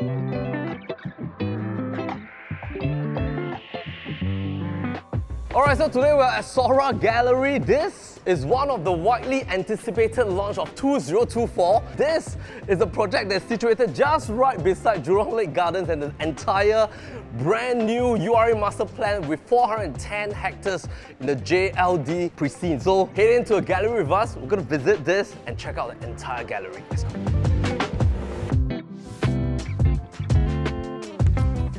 Alright, so today we're at Sora Gallery. This is one of the widely anticipated launch of 2024. This is a project that's situated just right beside Jurong Lake Gardens and the entire brand new URA master plan with 410 hectares in the JLD pristine. So head into a gallery with us. We're going to visit this and check out the entire gallery. Let's go.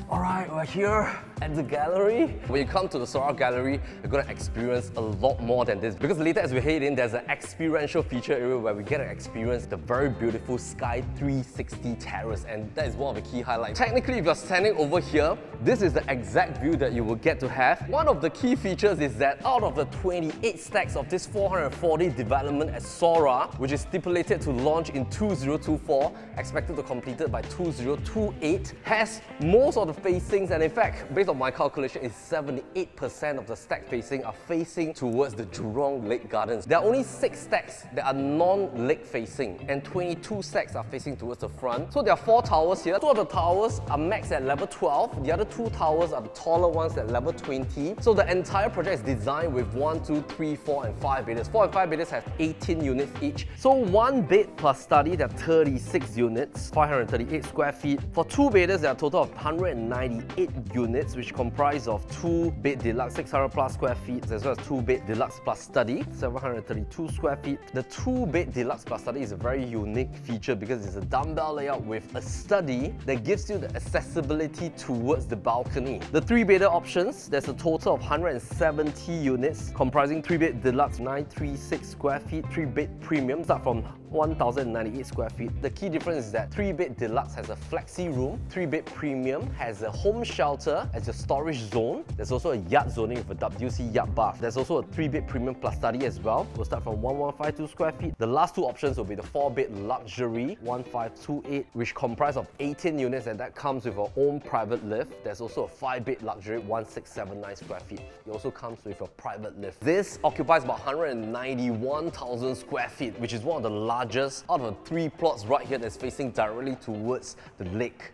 Alright, we're here at the gallery. When you come to the Sora Gallery, you're going to experience a lot more than this, because later as we head in, there's an experiential feature area where we get to experience the very beautiful Sky 360 terrace, and that is one of the key highlights. Technically, if you're standing over here, this is the exact view that you will get to have. One of the key features is that out of the 28 stacks of this 440 development at Sora, which is stipulated to launch in 2024, expected to complete it by 2028, has most of the facings, and in fact, based on my calculation, is 78% of the stack facing are facing towards the Jurong Lake Gardens. There are only 6 stacks that are non-lake facing, and 22 stacks are facing towards the front. So there are 4 towers here. 2 of the towers are maxed at level 12. The other 2 towers are the taller ones at level 20. So the entire project is designed with 1, 2, 3, 4 and 5 beddes. 4 and 5 beddes have 18 units each. So 1 bed plus study, there are 36 units, 538 square feet. For 2 beddes, there are a total of 198 units, which comprise of 2-bed deluxe 600 plus square feet, as well as 2-bed deluxe plus study 732 square feet. The 2-bed deluxe plus study is a very unique feature because it's a dumbbell layout with a study that gives you the accessibility towards the balcony. The 3-bedder options, there's a total of 170 units comprising 3-bed deluxe 936 square feet, 3-bed premium start from 1098 square feet. The key difference is that 3-bed deluxe has a flexi room, 3-bed premium has a home shelter as your storage zone. There's also a yacht zoning with a WC yacht bath. There's also a 3-bed premium plus study as well. We'll start from 1152 square feet. The last 2 options will be the 4-bed luxury 1528, which comprise of 18 units, and that comes with our own private lift. There's also a 5-bed luxury 1679 square feet. It also comes with a private lift. This occupies about 191,000 square feet, which is one of the largest out of the 3 plots right here that's facing directly towards the lake.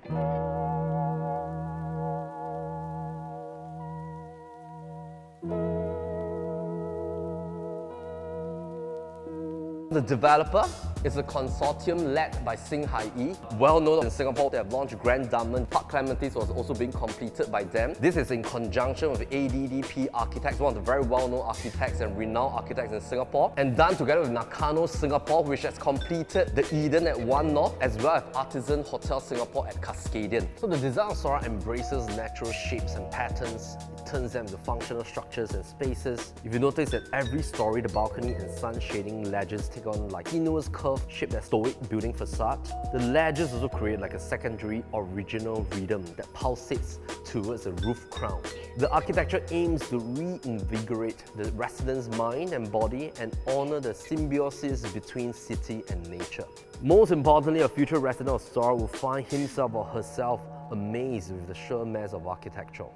The developer is a consortium led by SingHaiyi. Well known in Singapore, they have launched Grand Diamond. Park Clementes was also being completed by them. This is in conjunction with ADDP Architects, one of the very well-known architects and renowned architects in Singapore, and done together with Nakano Singapore, which has completed the Eden at One North, as well as Artisan Hotel Singapore at Cascadian. So the design of Sora embraces natural shapes and patterns. It turns them into functional structures and spaces. If you notice that every story, the balcony and sun shading ledges take on like sinuous curved shape that stoic building facade. The ledges also create like a secondary original rhythm that pulsates towards the roof crown. The architecture aims to reinvigorate the residents' mind and body and honor the symbiosis between city and nature. Most importantly, a future resident of Sora will find himself or herself amazed with the sheer mass of architecture.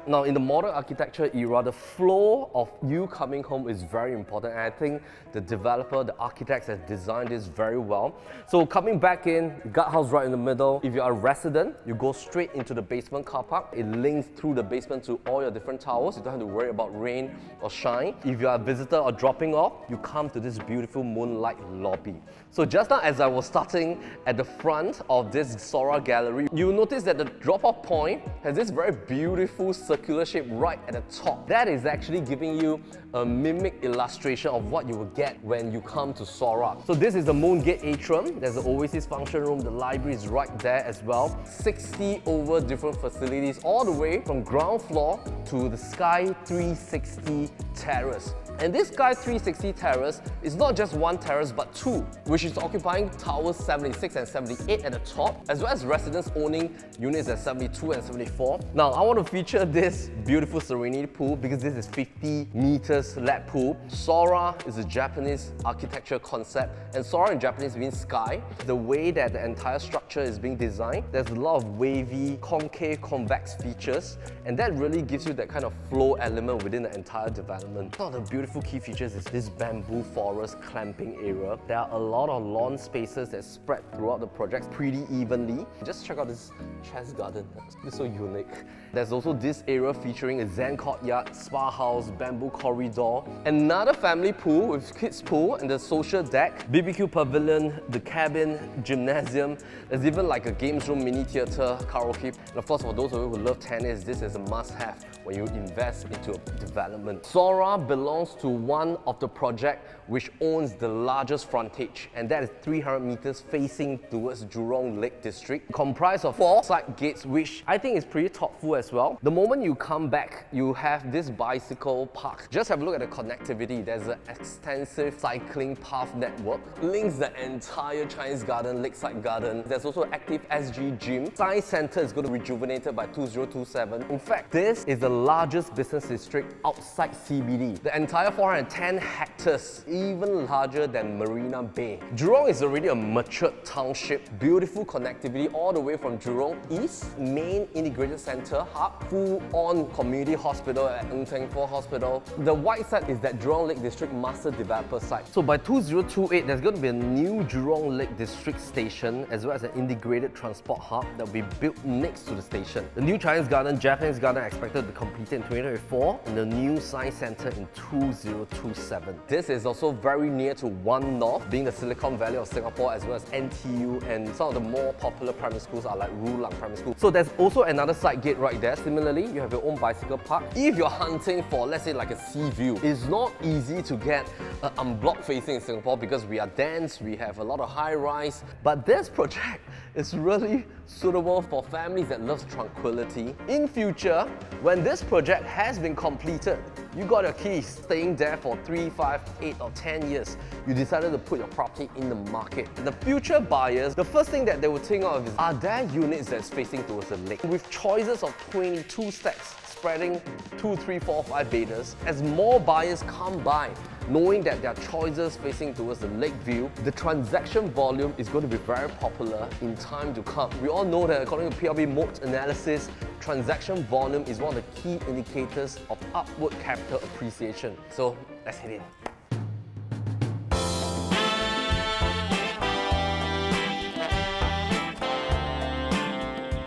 Now, in the modern architecture era, the flow of you coming home is very important, and I think the developer, the architects have designed this very well. So coming back in, guardhouse right in the middle. If you are a resident, you go straight into the basement car park. It links through the basement to all your different towers. You don't have to worry about rain or shine. If you are a visitor or dropping off, you come to this beautiful moonlight lobby. So just now as I was starting at the front of this Sora gallery, you'll notice that the drop-off point has this very beautiful circular shape right at the top. That is actually giving you a mimic illustration of what you will get when you come to Sora. So this is the Moon Gate atrium. There's the Oasis function room. The library is right there as well. 60 over different facilities all the way from ground floor to the Sky 360 terrace. And this Sky 360 terrace is not just one terrace but 2, which is occupying towers 76 and 78 at the top, as well as residents owning units at 72 and 74. Now, I want to feature this beautiful Serenity Pool because this is 50 meters lap pool. Sora is a Japanese architecture concept, and Sora in Japanese means sky. The way that the entire structure is being designed, there's a lot of wavy, concave, convex features, and that really gives you that kind of flow element within the entire development. Now, the beauty beautiful key features is this bamboo forest clamping area. There are a lot of lawn spaces that spread throughout the project pretty evenly. Just check out this chess garden. It's so unique. There's also this area featuring a Zen courtyard, spa house, bamboo corridor, another family pool with kids pool and the social deck, BBQ pavilion, the cabin, gymnasium. There's even like a games room, mini theatre, karaoke. And of course, for those of you who love tennis, this is a must-have when you invest into a development. Sora belongs to one of the project which owns the largest frontage, and that is 300 meters facing towards Jurong Lake District, comprised of 4 side gates, which I think is pretty thoughtful as well. The moment you come back, you have this bicycle park. Just have a look at the connectivity. There's an extensive cycling path network, links the entire Chinese Garden, Lakeside Garden. There's also active SG gym. Science Center is going to be rejuvenated by 2027. In fact, this is the largest business district outside CBD. The entire 410 hectares, even larger than Marina Bay. Jurong is already a matured township, beautiful connectivity all the way from Jurong East, main integrated center hub, full-on community hospital at Ng Teng Fo Hospital. The white side is that Jurong Lake District master developer site. So by 2028, there's going to be a new Jurong Lake District station as well as an integrated transport hub that will be built next to the station. The new Chinese Garden, Japanese Garden are expected to be completed in 2024 and the new Science Center in 2027. This is also very near to One North, being the Silicon Valley of Singapore, as well as NTU, and some of the more popular primary schools are like Rulang Primary School. So there's also another side gate right there. Similarly, you have your own bicycle park. If you're hunting for, let's say, like a sea view, it's not easy to get an unblocked facing in Singapore because we are dense, we have a lot of high rise. But this project is really suitable for families that love tranquility. In future, when this project has been completed, you got your keys, staying there for 3, 5, 8 or 10 years. You decided to put your property in the market. The future buyers, the first thing that they will think of is, are there units that's facing towards the lake? With choices of 22 stacks, spreading 2, 3, 4, 5 baiters, as more buyers come by, knowing that there are choices facing towards the lake view, the transaction volume is going to be very popular in time to come. We all know that according to PLB moat analysis, transaction volume is one of the key indicators of upward capital appreciation. So let's hit it.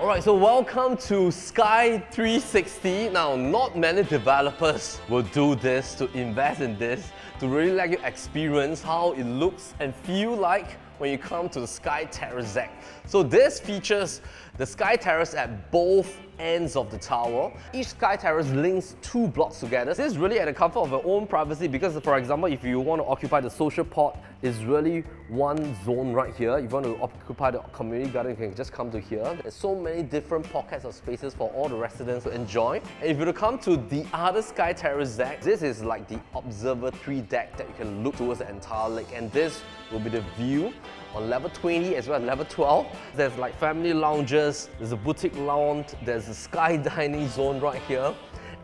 Alright, so welcome to Sky 360. Now, not many developers will do this, to invest in this, to really let you experience how it looks and feel like when you come to the Sky Terrace deck. So this features the Sky Terrace at both ends of the tower. Each Sky Terrace links 2 blocks together. This is really at the comfort of your own privacy because, for example, if you want to occupy the social pod, it's really one zone right here. If you want to occupy the community garden, you can just come to here. There's so many different pockets of spaces for all the residents to enjoy. And if you were to come to the other Sky Terrace deck, this is like the observatory deck that you can look towards the entire lake, and this will be the view on level 20 as well as level 12. There's like family lounges, there's a boutique lounge, there's a sky dining zone right here.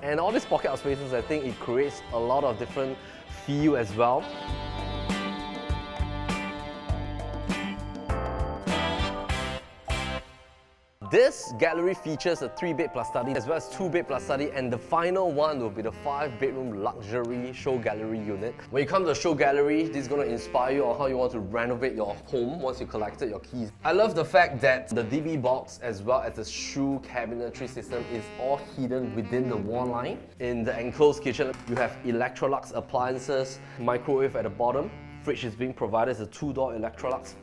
And all these pocket of spaces, I think it creates a lot of different feel as well. This gallery features a 3-bed plus study as well as 2-bed plus study, and the final one will be the 5-bedroom luxury show gallery unit. When you come to the show gallery, this is going to inspire you on how you want to renovate your home once you collected your keys. I love the fact that the DB box as well as the shoe cabinetry system is all hidden within the wall line. In the enclosed kitchen, you have Electrolux appliances, microwave at the bottom. Fridge is being provided as a 2-door Electrolux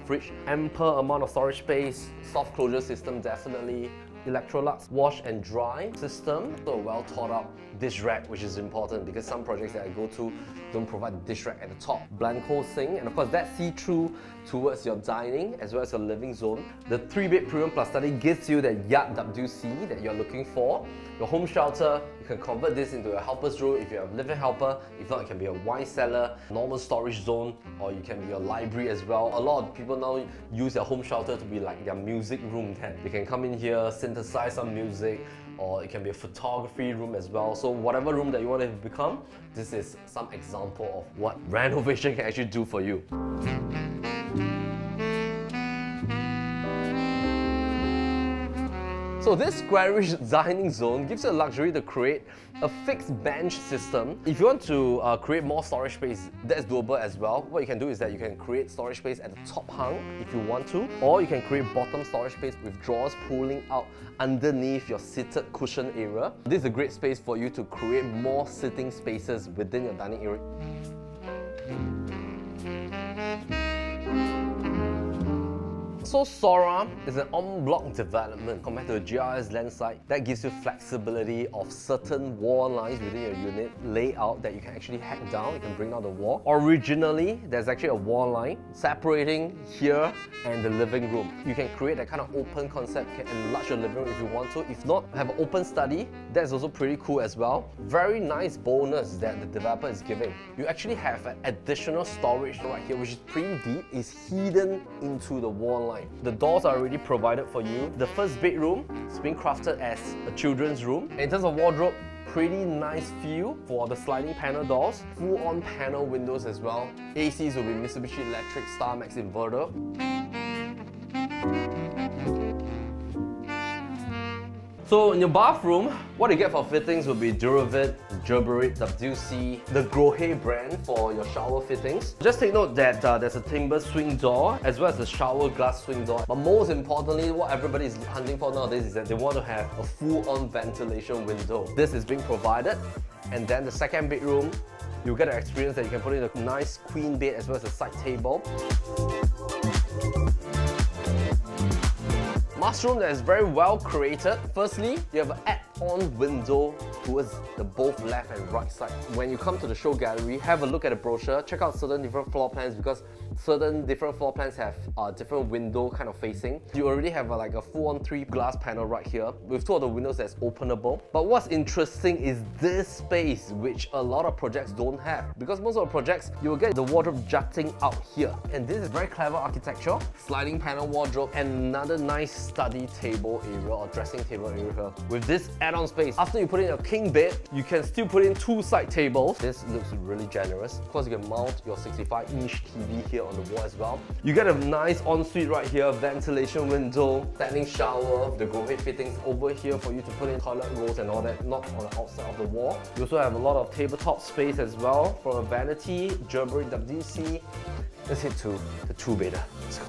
fridge, ample amount of storage space, soft closure system definitely, Electrolux wash and dry system, so a well thought out dish rack, which is important because some projects that I go to don't provide the dish rack at the top. Blanco sink, and of course that see-through towards your dining as well as your living zone. The 3-bed premium plus study gives you that yacht WC that you're looking for. Your home shelter, you can convert this into a helper's room if you have a living helper. If not, it can be a wine cellar, normal storage zone, or you can be a library as well. A lot of people now use their home shelter to be like their music room tent. They can come in here, synthesize some music, or it can be a photography room as well. So whatever room that you want it to become, this is some example of what renovation can actually do for you. So this squarish dining zone gives you a luxury to create a fixed bench system. If you want to create more storage space, that's doable as well. What you can do is that you can create storage space at the top hung if you want to, or you can create bottom storage space with drawers pulling out underneath your seated cushion area. This is a great space for you to create more sitting spaces within your dining area. So Sora is an en-bloc development compared to a GRS landside that gives you flexibility of certain wall lines within your unit layout that you can actually hack down, you can bring down the wall. Originally, there's actually a wall line separating here and the living room. You can create that kind of open concept, you can enlarge your living room if you want to. If not, have an open study, that's also pretty cool as well. Very nice bonus that the developer is giving. You actually have an additional storage right here, which is pretty deep, is hidden into the wall line. The doors are already provided for you. The first bedroom is being crafted as a children's room. In terms of wardrobe, pretty nice feel for the sliding panel doors. Full-on panel windows as well. ACs will be Mitsubishi Electric Star Max inverter. So in your bathroom, what you get for fittings will be Duravit, Gerberit, WC, the Grohe brand for your shower fittings. Just take note that there's a timber swing door as well as a shower glass swing door. But most importantly, what everybody is hunting for nowadays is that they want to have a full-on ventilation window. This is being provided. And then the second bedroom, you'll get an experience that you can put in a nice queen bed as well as a side table. Master room that is very well created. Firstly, you have an add-on window towards the both left and right side. When you come to the show gallery, have a look at the brochure, check out certain different floor plans because certain different floor plans have different window kind of facing. You already have like a full-on 3 glass panel right here with 2 of the windows that's openable. But what's interesting is this space, which a lot of projects don't have, because most of the projects you will get the wardrobe jutting out here, and this is very clever architecture. Sliding panel wardrobe and another nice study table area or dressing table area here with this add-on space. After you put in a king bed, you can still put in 2 side tables. This looks really generous. Of course, you can mount your 65-inch TV here on the wall as well. You get a nice ensuite right here, ventilation window, standing shower, the Grohe fittings over here for you to put in toilet rolls and all that, not on the outside of the wall. You also have a lot of tabletop space as well for a vanity, Gerberit WC. Let's head to the 2-bedder. Let's go.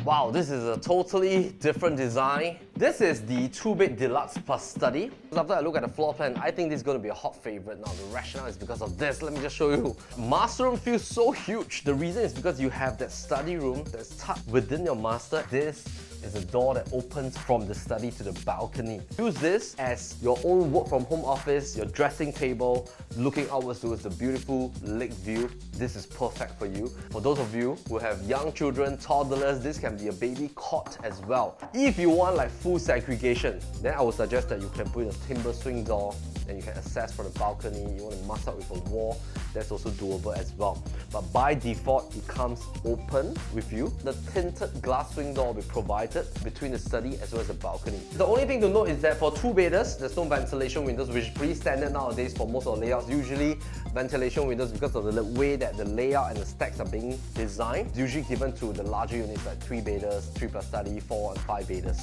Wow, this is a totally different design. This is the 2-bed deluxe plus study. After I look at the floor plan, I think this is going to be a hot favorite. Now, the rationale is because of this. Let me just show you. Master room feels so huge. The reason is because you have that study room that's tucked within your master. This is a door that opens from the study to the balcony. Use this as your own work from home office, your dressing table, looking outwards towards the beautiful lake view. This is perfect for you. For those of you who have young children, toddlers, this can be a baby cot as well. If you want like full segregation, then I would suggest that you can put in a timber swing door and you can access from the balcony. You want to mask out with a wall, that's also doable as well. But by default, it comes open with you. The tinted glass swing door will be provided between the study as well as the balcony. The only thing to note is that for 2-bedders, there's no ventilation windows, which is pretty standard nowadays for most of the layouts. Usually ventilation windows, because of the way that the layout and the stacks are being designed, it's usually given to the larger units like 3-bedders, 3 plus study, 4 and 5-bedders.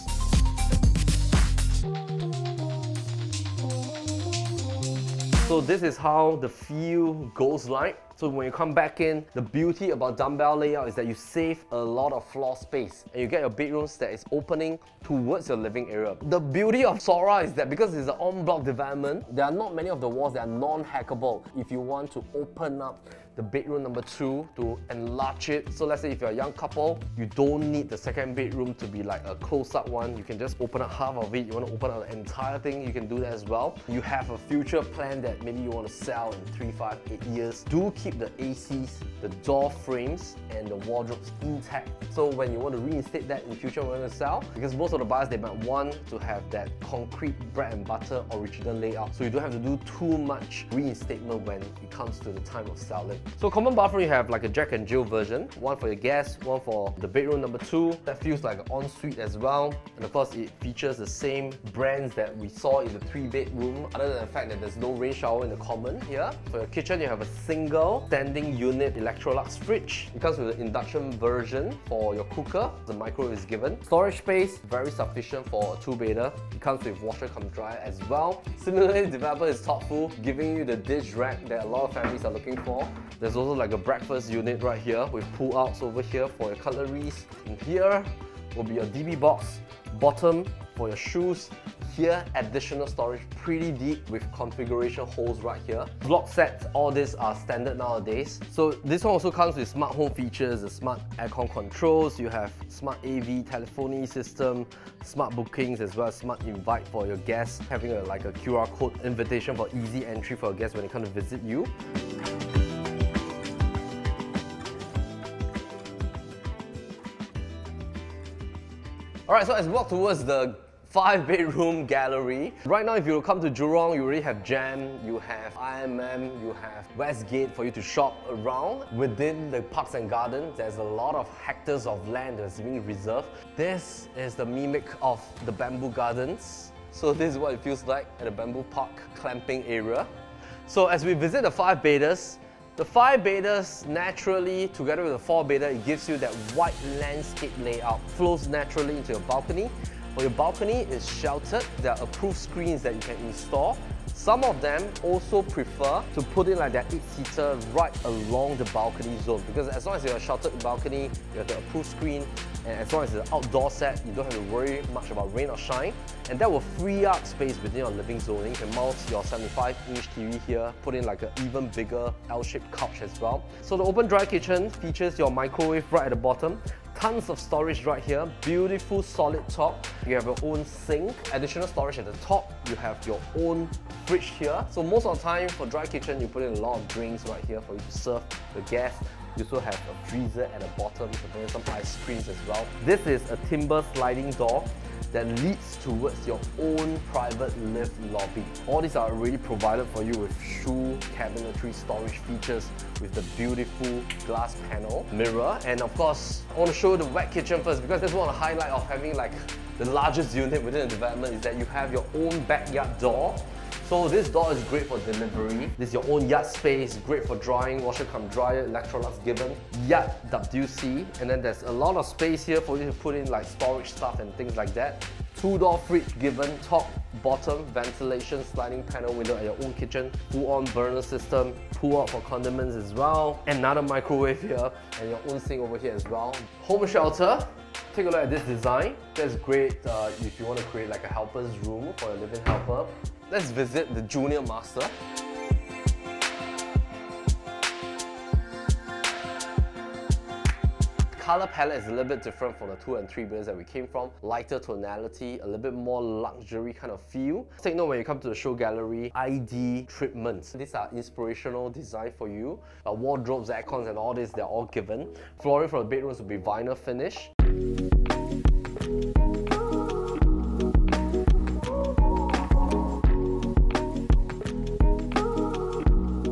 So this is how the feel goes like. So when you come back in, the beauty about dumbbell layout is that you save a lot of floor space and you get your bedrooms that is opening towards your living area. The beauty of Sora is that because it's an en-bloc development, there are not many of the walls that are non-hackable. If you want to open up the bedroom number 2 to enlarge it. So let's say if you're a young couple, you don't need the second bedroom to be like a close-up one. You can just open up half of it. You want to open up the entire thing, you can do that as well. You have a future plan that maybe you want to sell in 3, 5, 8 years. Do keep the ACs, the door frames, and the wardrobes intact. So when you want to reinstate that in future when you sell, because most of the buyers, they might want to have that concrete bread and butter original layout. So you don't have to do too much reinstatement when it comes to the time of selling. So common bathroom, you have like a Jack and Jill version, one for your guests, one for the bedroom number 2. That feels like an ensuite as well. And of course, it features the same brands that we saw in the 3-bedroom, other than the fact that there's no rain shower in the common here. For your kitchen, you have a single standing unit Electrolux fridge. It comes with an induction version for your cooker. The microwave is given. Storage space, very sufficient for a 2-bedder. It comes with washer cum dryer as well. Similarly, the developer is thoughtful, giving you the dish rack that a lot of families are looking for. There's also like a breakfast unit right here with pull-outs over here for your cutleries. And here will be your DB box, bottom for your shoes. Here, additional storage, pretty deep with configuration holes right here. Block sets, all these are standard nowadays. So this one also comes with smart home features, the smart aircon controls, you have smart AV telephony system, smart bookings as well as smart invite for your guests, having like a QR code invitation for easy entry for your guests when they come to visit you. Alright, so as we walk towards the 5-bedroom gallery. Right now, if you come to Jurong, you already have Jam, you have IMM, you have Westgate for you to shop around. Within the parks and gardens, there's a lot of hectares of land that's being reserved. This is the mimic of the bamboo gardens. So this is what it feels like at the bamboo park clamping area. So as we visit the 5-bedders, the 5-bedders naturally, together with the 4-bedder, it gives you that wide landscape layout. Flows naturally into your balcony. For your balcony, it's sheltered. There are approved screens that you can install. Some of them also prefer to put in like their 8-seater right along the balcony zone, because as long as you have a sheltered balcony, you have the approved screen, and as long as it's an outdoor set, you don't have to worry much about rain or shine, and that will free up space within your living zone. You can mount your 75-inch TV here, put in like an even bigger L-shaped couch as well. So the open dry kitchen features your microwave right at the bottom. Tons of storage right here, beautiful solid top. You have your own sink, additional storage at the top. You have your own fridge here. So most of the time for dry kitchen, you put in a lot of drinks right here for you to serve the guests. You also have a freezer at the bottom to put in some ice creams as well. This is a timber sliding door that leads towards your own private lift lobby. All these are already provided for you with shoe cabinetry storage features with the beautiful glass panel mirror. And of course, I want to show you the wet kitchen first, because that's one of the highlights of having like the largest unit within the development, is that you have your own backyard door. So this door is great for delivery. This is your own yard space, great for drying, washer cum dryer, Electrolux given, yard WC, and then there's a lot of space here for you to put in like storage stuff and things like that. 2-door fridge given, top, bottom, ventilation, sliding panel window at your own kitchen, full-on burner system, pull out for condiments as well, another microwave here, and your own sink over here as well. Home shelter. Take a look at this design. That's great if you want to create like a helper's room for your living helper. Let's visit the junior master. The color palette is a little bit different from the 2 and 3 bedders that we came from. Lighter tonality, a little bit more luxury kind of feel. Take note when you come to the show gallery, ID treatments. These are inspirational design for you. Wardrobes, aircons and all this, they're all given. Flooring for the bedrooms will be vinyl finish.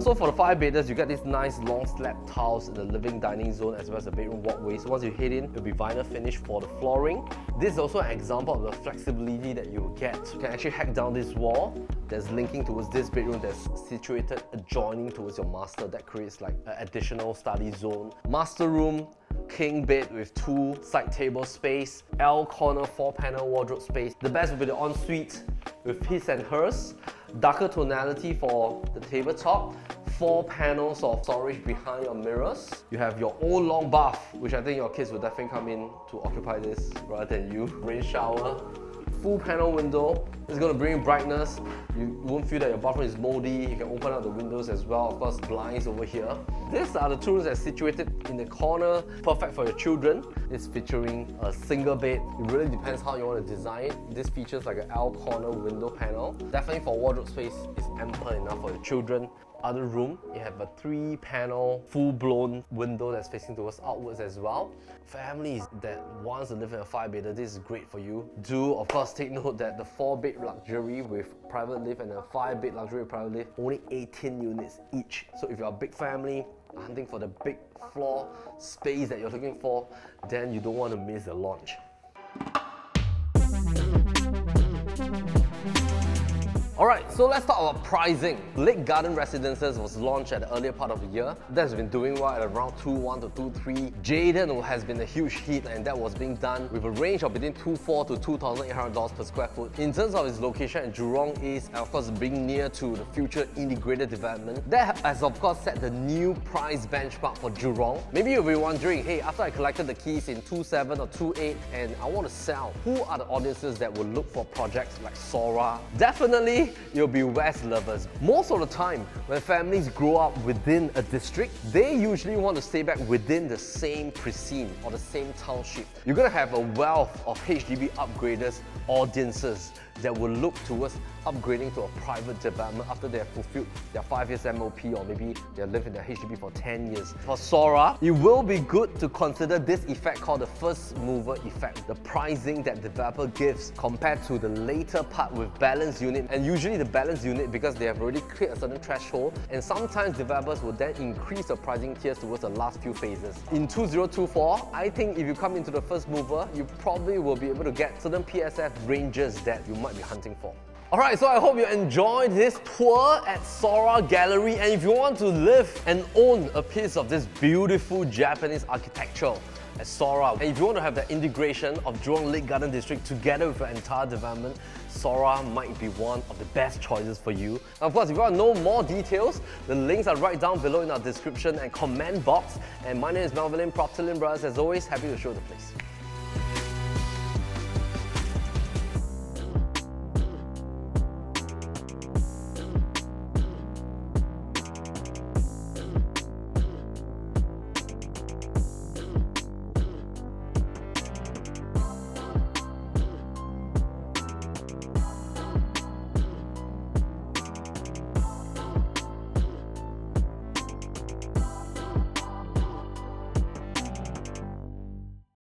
So for the 5-bedders, you get these nice long slab tiles in the living dining zone as well as the bedroom walkway. So once you head in, it'll be vinyl finish for the flooring. This is also an example of the flexibility that you will get. You can actually hack down this wall that's linking towards this bedroom that's situated adjoining towards your master. That creates like an additional study zone. Master room, king bed with 2 side table space, L corner 4-panel wardrobe space. The best will be the ensuite with his and hers. Darker tonality for the tabletop. 4 panels of storage behind your mirrors. You have your own long bath, which I think your kids will definitely come in to occupy this rather than you. Rain shower. Full panel window. It's going to bring brightness. You won't feel that your bathroom is moldy. You can open up the windows as well. Of course, blinds over here. These are the 2 rooms that are situated in the corner. Perfect for your children. It's featuring a single bed. It really depends how you want to design it. This features like an L corner window panel. Definitely for wardrobe space, it's ample enough for your children. other room, you have a 3-panel, full-blown window that's facing towards outwards as well. Families that wants to live in a 5-bedder, this is great for you. Do, of course, take note that the 4-bed luxury with private lift and a 5-bed luxury with private lift, only 18 units each. So if you're a big family, hunting for the big floor space that you're looking for, then you don't want to miss the launch. Alright, so let's talk about pricing. Lake Garden Residences was launched at the earlier part of the year. That's been doing well at around 2.1 to 2.3. Jaden has been a huge hit, and that was being done with a range of between $2.4 to $2,800 per square foot. In terms of its location at Jurong East, and of course being near to the future integrated development, that has of course set the new price benchmark for Jurong. Maybe you'll be wondering, hey, after I collected the keys in 2.7 or 2.8 and I want to sell, who are the audiences that will look for projects like Sora? Definitely, you'll be West lovers. Most of the time, when families grow up within a district, they usually want to stay back within the same precinct or the same township. You're going to have a wealth of HDB upgraders, audiences that will look towards upgrading to a private development after they have fulfilled their 5 years MOP, or maybe they have lived in their HDB for 10 years. For Sora, it will be good to consider this effect called the first mover effect, the pricing that developer gives compared to the later part with balance unit. And usually the balance unit, because they have already cleared a certain threshold, and sometimes developers will then increase the pricing tiers towards the last few phases. In 2024, I think if you come into the first mover, you probably will be able to get certain PSF ranges that you might be hunting for. Alright, so I hope you enjoyed this tour at Sora Gallery, and if you want to live and own a piece of this beautiful Japanese architecture at Sora, and if you want to have the integration of Jurong Lake Garden District together with your entire development, Sora might be one of the best choices for you. And of course, if you want to know more details, the links are right down below in our description and comment box. And my name is Melvin Lim, PropertyLimBrothers. As always, happy to show the place.